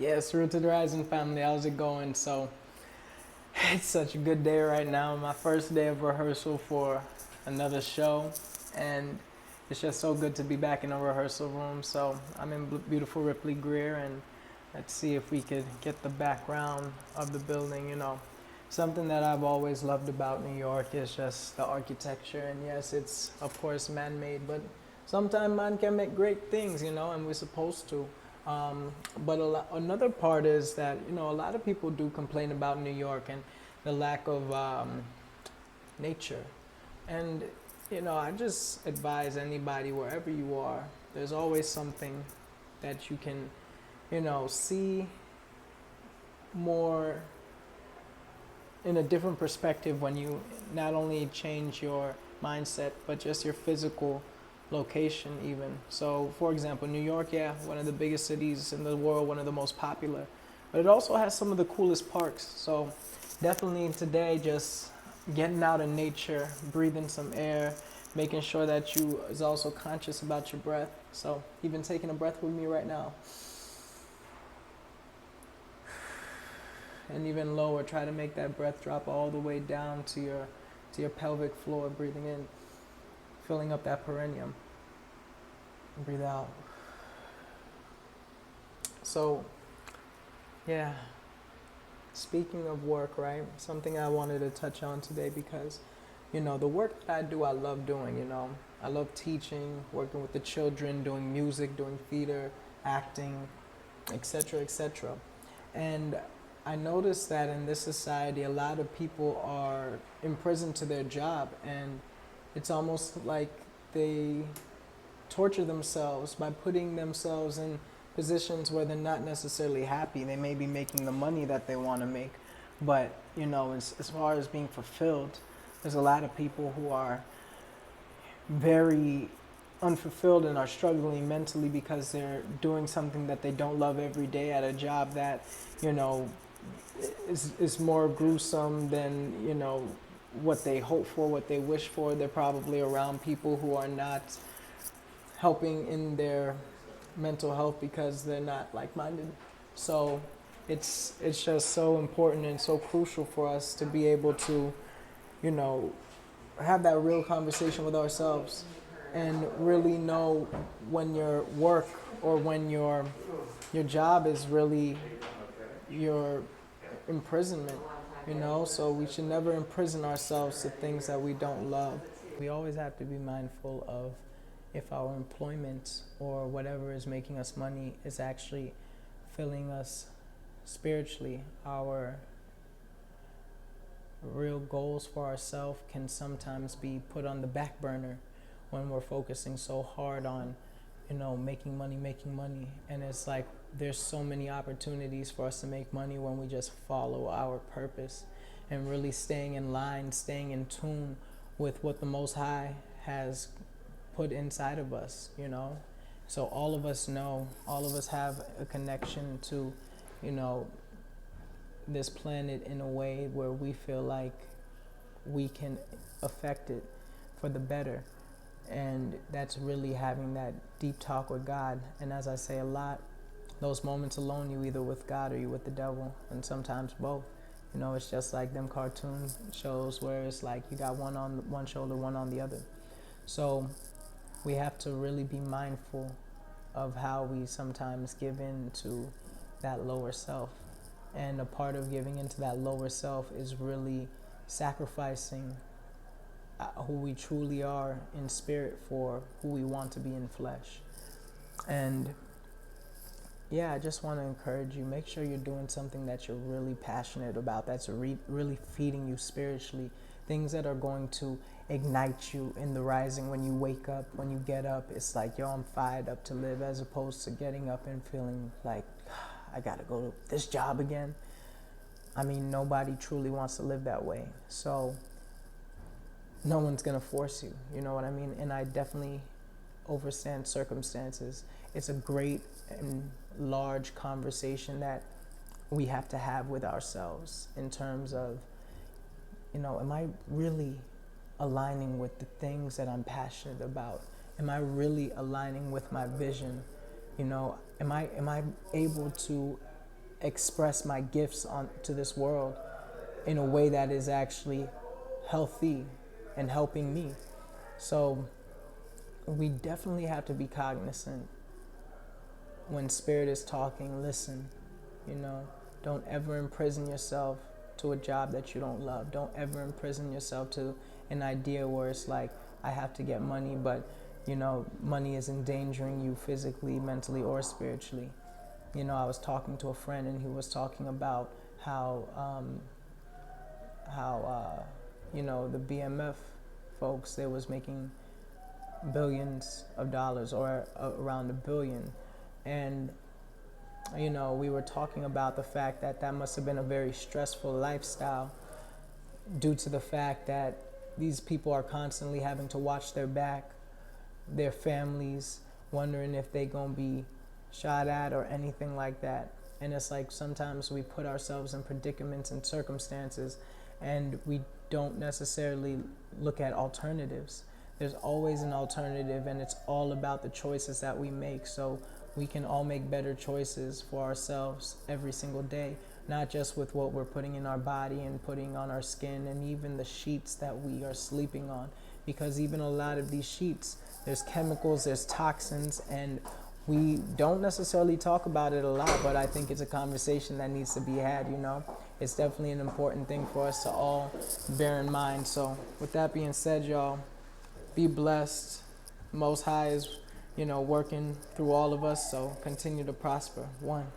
Yes, Rooted Rising family, how's it going? So, it's such a good day right now. My first day of rehearsal for another show, and it's just so good to be back in a rehearsal room. So, I'm in beautiful Ripley Greer, and let's see if we could get the background of the building. Something that I've always loved about New York is just the architecture, and yes, it's of course man made, but sometimes man can make great things, and we're supposed to. But another part is that a lot of people do complain about New York and the lack of nature, and I just advise anybody wherever you are, there's always something that you can see more in a different perspective when you not only change your mindset but just your physical location even. So for example, New York, yeah, one of the biggest cities in the world, one of the most popular, but it also has some of the coolest parks. So definitely today, just getting out in nature, breathing some air, making sure that you is also conscious about your breath. So even taking a breath with me right now, and even lower, try to make that breath drop all the way down to your pelvic floor, breathing in, filling up that perineum, and breathe out. So yeah, speaking of work, right, something I wanted to touch on today, because the work that I do, I love doing. I love teaching, working with the children, doing music, doing theater, acting, etc., etc. And I noticed that in this society, a lot of people are imprisoned to their job, and it's almost like they torture themselves by putting themselves in positions where they're not necessarily happy. They may be making the money that they want to make, but as far as being fulfilled, there's a lot of people who are very unfulfilled and are struggling mentally because they're doing something that they don't love every day at a job that is more gruesome than what they hope for, what they wish for. They're probably around people who are not helping in their mental health because they're not like-minded. So it's just so important and so crucial for us to be able to you know have that real conversation with ourselves and really know when your work or when your job is really your imprisonment. So we should never imprison ourselves to things that we don't love. We always have to be mindful of if our employment or whatever is making us money is actually filling us spiritually. Our real goals for ourselves can sometimes be put on the back burner when we're focusing so hard on making money, and it's like there's so many opportunities for us to make money when we just follow our purpose and really staying in line, staying in tune with what the Most High has put inside of us. So all of us know, all of us have a connection to you know this planet in a way where we feel like we can affect it for the better. And that's really having that deep talk with God. And as I say a lot, those moments alone, you either with God or you with the devil, and sometimes both. It's just like them cartoon shows where it's like you got one on one shoulder, one on the other. So we have to really be mindful of how we sometimes give in to that lower self. And a part of giving into that lower self is really sacrificing who we truly are in spirit for who we want to be in flesh. And yeah, I just want to encourage you, make sure you're doing something that you're really passionate about, that's really feeding you spiritually, things that are going to ignite you in the rising. When you wake up, when you get up, it's like, yo, I'm fired up to live, as opposed to getting up and feeling like I gotta go to this job again. I mean, nobody truly wants to live that way. So no one's gonna force you, you know what I mean? And I definitely overstand circumstances. It's a great and large conversation that we have to have with ourselves in terms of, am I really aligning with the things that I'm passionate about? Am I really aligning with my vision? Am I able to express my gifts on to this world in a way that is actually healthy and helping me. So we definitely have to be cognizant when spirit is talking. Listen, you know, don't ever imprison yourself to a job that you don't love. Don't ever imprison yourself to an idea where it's like, I have to get money, but you know, money is endangering you physically, mentally, or spiritually. You know, I was talking to a friend and he was talking about how you know, the BMF folks, they was making billions of dollars, or around $1 billion. And, you know, we were talking about the fact that that must have been a very stressful lifestyle due to the fact that these people are constantly having to watch their back, their families, wondering if they gonna be shot at or anything like that. And it's like sometimes we put ourselves in predicaments and circumstances and we don't necessarily look at alternatives. There's always an alternative, and it's all about the choices that we make. So we can all make better choices for ourselves every single day, not just with what we're putting in our body and putting on our skin, and even the sheets that we are sleeping on. Because even a lot of these sheets, there's chemicals, there's toxins, and we don't necessarily talk about it a lot, but I think it's a conversation that needs to be had, you know. It's definitely an important thing for us to all bear in mind. So with that being said, y'all, be blessed. Most High is, you know, working through all of us, so continue to prosper. One.